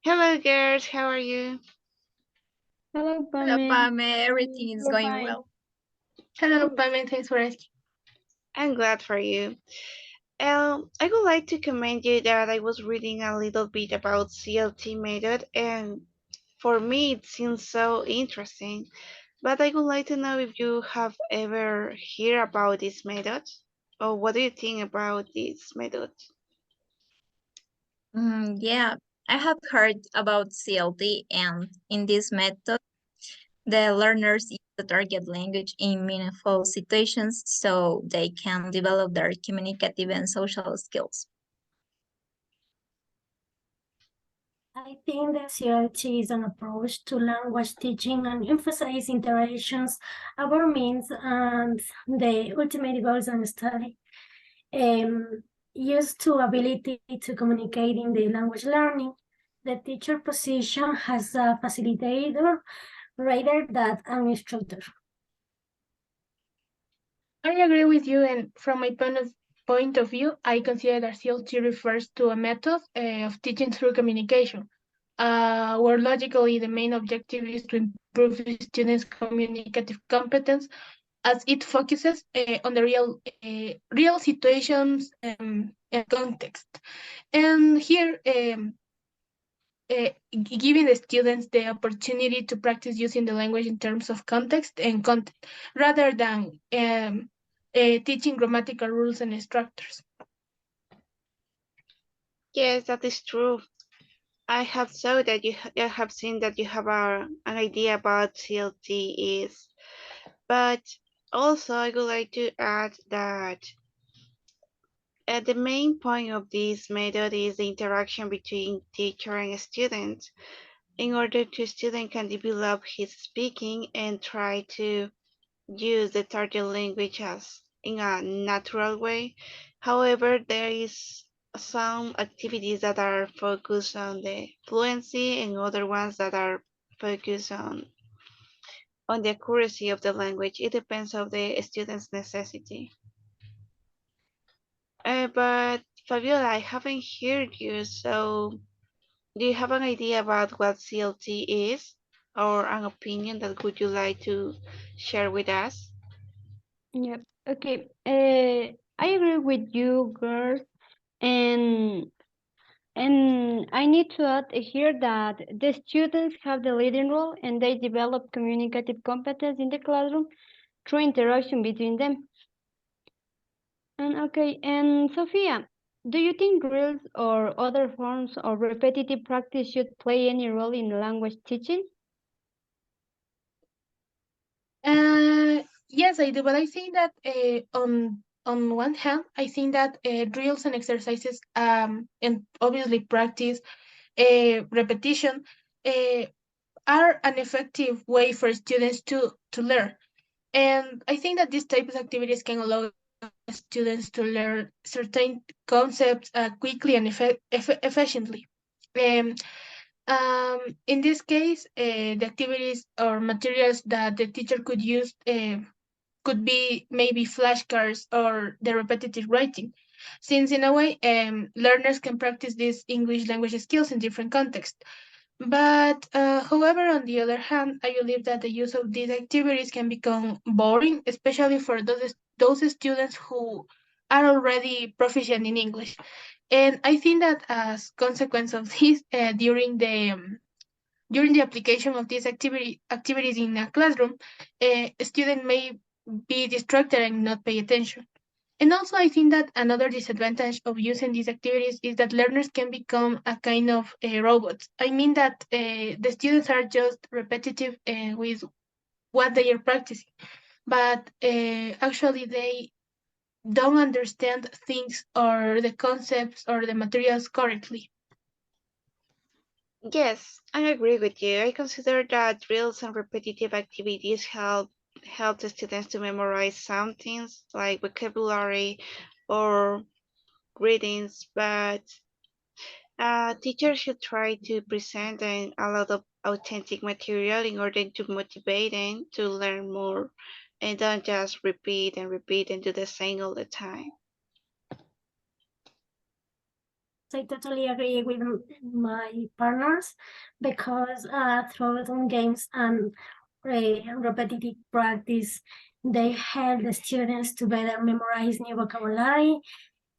Hello, girls. How are you? Hello, Hello, Pame. Pame. Everything is We're going fine. well. Hello, I'm, Pame. Thanks for asking. I'm glad for you. I would like to commend you that I was reading a little bit about CLT method, and for me it seems so interesting. But I would like to know if you have ever heard about this method, or what do you think about this method? Yeah, I have heard about CLT, and in this method, the learners use the target language in meaningful situations so they can develop their communicative and social skills. I think that CLT is an approach to language teaching and emphasize interactions about means and the ultimate goals and study. Used to ability to communicate in the language learning, the teacher position has a facilitator rather than an instructor. I agree with you, and from my point of view, I consider that CLT refers to a method of teaching through communication, where logically the main objective is to improve students' communicative competence, as it focuses on the real situations and context. And here, giving the students the opportunity to practice using the language in terms of context and content, rather than teaching grammatical rules and structures. Yes, that is true. I have saw that I have seen that you have an idea about CLT is, but also I would like to add that the main point of this method is the interaction between teacher and student. In order to student can develop his speaking and try to use the target language as in a natural way. However, there is some activities that are focused on the fluency and other ones that are focused on the accuracy of the language. It depends on the student's necessity. But Fabiola, I haven't heard you, so do you have an idea about what CLT is or an opinion that would you like to share with us? Yep. Okay. I agree with you, girls, and I need to add here that the students have the leading role and they develop communicative competence in the classroom through interaction between them. And okay, and Sophia, do you think drills or other forms of repetitive practice should play any role in language teaching? Yes, I do, but I think that on one hand, I think that drills and exercises and obviously practice repetition uh, are an effective way for students to learn. And I think that these types of activities can allow students to learn certain concepts quickly and efficiently. Um, in this case, the activities or materials that the teacher could use could be maybe flashcards or the repetitive writing, since in a way, learners can practice these English language skills in different contexts. But however, on the other hand, I believe that the use of these activities can become boring, especially for those students who are already proficient in English. And I think that as consequence of this, during the application of these activities in a classroom, a student may be distracted and not pay attention. And also, I think that another disadvantage of using these activities is that learners can become a kind of robots. I mean that the students are just repetitive with what they are practicing, but actually they don't understand things or the concepts or the materials correctly. Yes, I agree with you. I consider that drills and repetitive activities help the students to memorize some things like vocabulary or readings, but teachers should try to present a lot of authentic material in order to motivate them to learn more and don't just repeat and repeat and do the same all the time. I totally agree with my partners because through some games and repetitive practice, they help the students to better memorize new vocabulary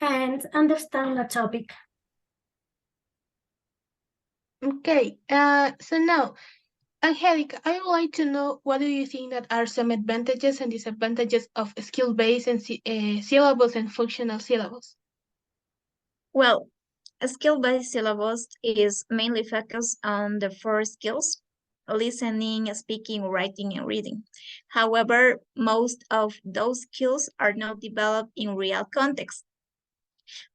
and understand the topic. Okay, so now, Angelica, I would like to know what do you think that are some advantages and disadvantages of skill-based and syllables and functional syllables? Well, a skill-based syllabus is mainly focused on the four skills: listening, speaking, writing, and reading. However, most of those skills are not developed in real context.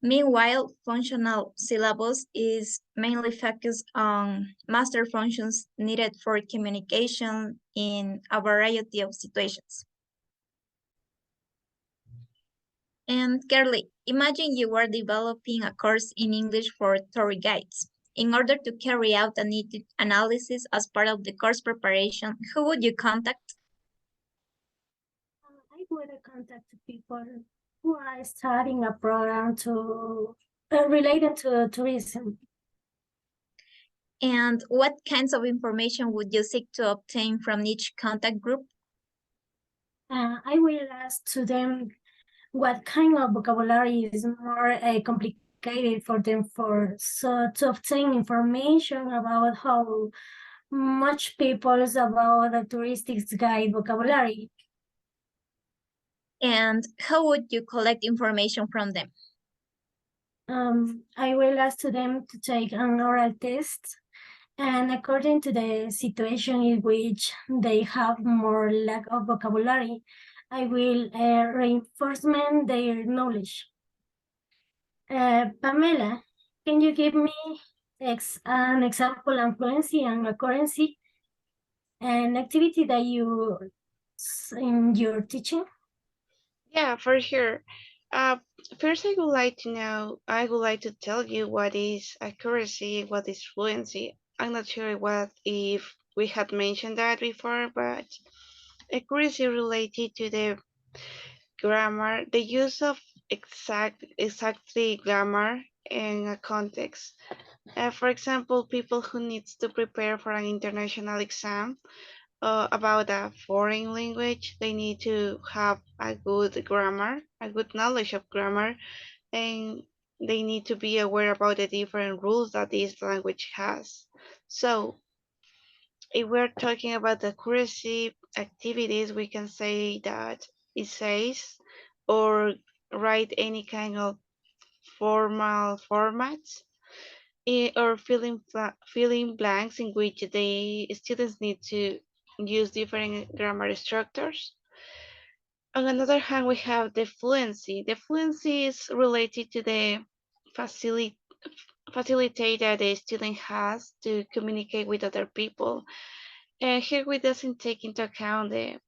Meanwhile, functional syllabus is mainly focused on master functions needed for communication in a variety of situations. And Carly, imagine you are developing a course in English for tour guides. In order to carry out a needed analysis as part of the course preparation, who would you contact? I would contact people who are starting a program to related to tourism. And what kinds of information would you seek to obtain from each contact group? I will ask to them what kind of vocabulary is more complicated for them for so to obtain information about how much people about the touristics guide vocabulary. And how would you collect information from them? I will ask to them to take an oral test, and according to the situation in which they have more lack of vocabulary, I will reinforcement their knowledge. Pamela, can you give me an example of fluency and accuracy, an activity that you in your teaching? Yeah, for sure. Uh, First, I would like to tell you what is accuracy, what is fluency. I'm not sure what if we had mentioned that before, but accuracy related to the grammar, the use of exactly grammar in a context. For example, people who needs to prepare for an international exam about a foreign language, they need to have a good grammar, a good knowledge of grammar, and they need to be aware about the different rules that this language has. So, if we're talking about the accuracy activities, we can say that it says or write any kind of formal formats or filling blanks in which the students need to use different grammar structures. On another hand, we have the fluency. The fluency is related to the facility facilitate that the student has to communicate with other people. And here we doesn't take into account the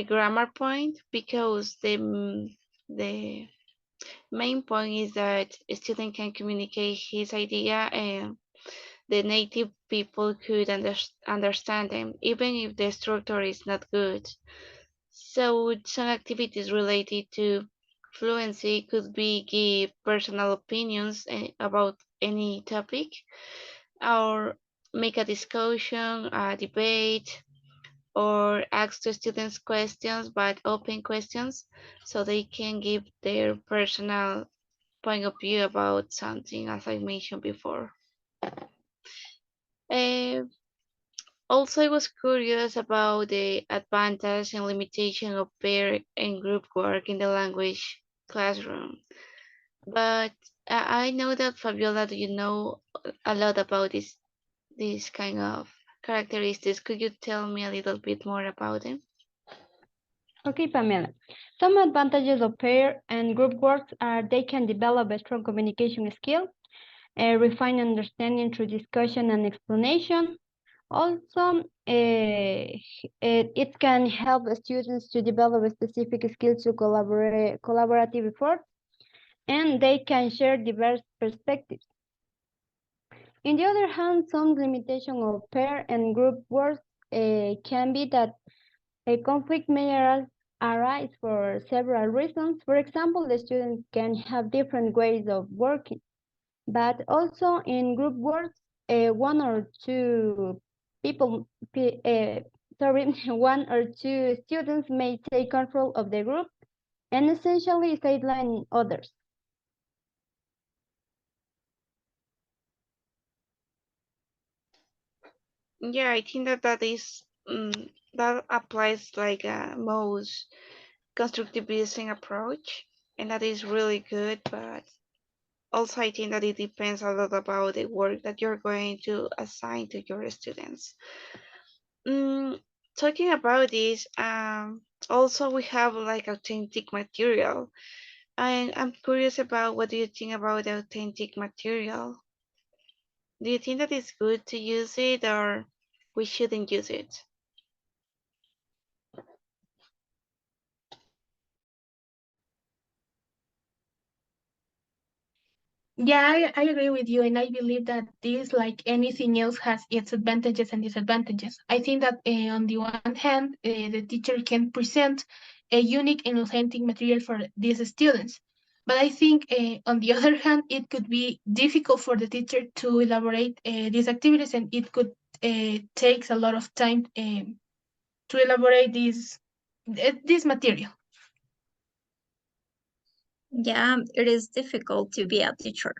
grammar point because the main point is that a student can communicate his idea and the native people could understand them, even if the structure is not good. So some activities related to fluency could be give personal opinions about any topic or make a discussion, a debate, or ask the students questions, but open questions, so they can give their personal point of view about something, as I mentioned before. Uh, Also, I was curious about the advantage and limitation of pair and group work in the language classroom. But I know that Fabiola, do you know a lot about this kind of characteristics? Could you tell me a little bit more about them? Okay, Pamela. Some advantages of pair and group work are they can develop a strong communication skill, refine understanding through discussion and explanation. Also, it can help students to develop specific skills to collaborative effort, and they can share diverse perspectives. On the other hand, some limitation of pair and group work can be that a conflict may arise for several reasons. For example, the students can have different ways of working, But also in group work, one or two people, sorry, one or two students may take control of the group and essentially sideline others. Yeah, I think that that applies like a most constructivism approach, and that is really good. But also, I think that it depends a lot about the work that you're going to assign to your students. Mm, Talking about this, also we have like authentic material. And I'm curious about what do you think about the authentic material? Do you think that it's good to use it or we shouldn't use it? Yeah, I agree with you, and I believe that this, like anything else, has its advantages and disadvantages. I think that on the one hand, the teacher can present a unique and authentic material for these students. But I think on the other hand, it could be difficult for the teacher to elaborate these activities, and it could takes a lot of time to elaborate this material. Yeah, it is difficult to be a teacher.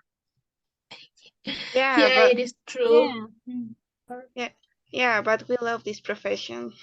Yeah, Yeah, but it is true. Yeah. yeah, yeah, but we love this profession.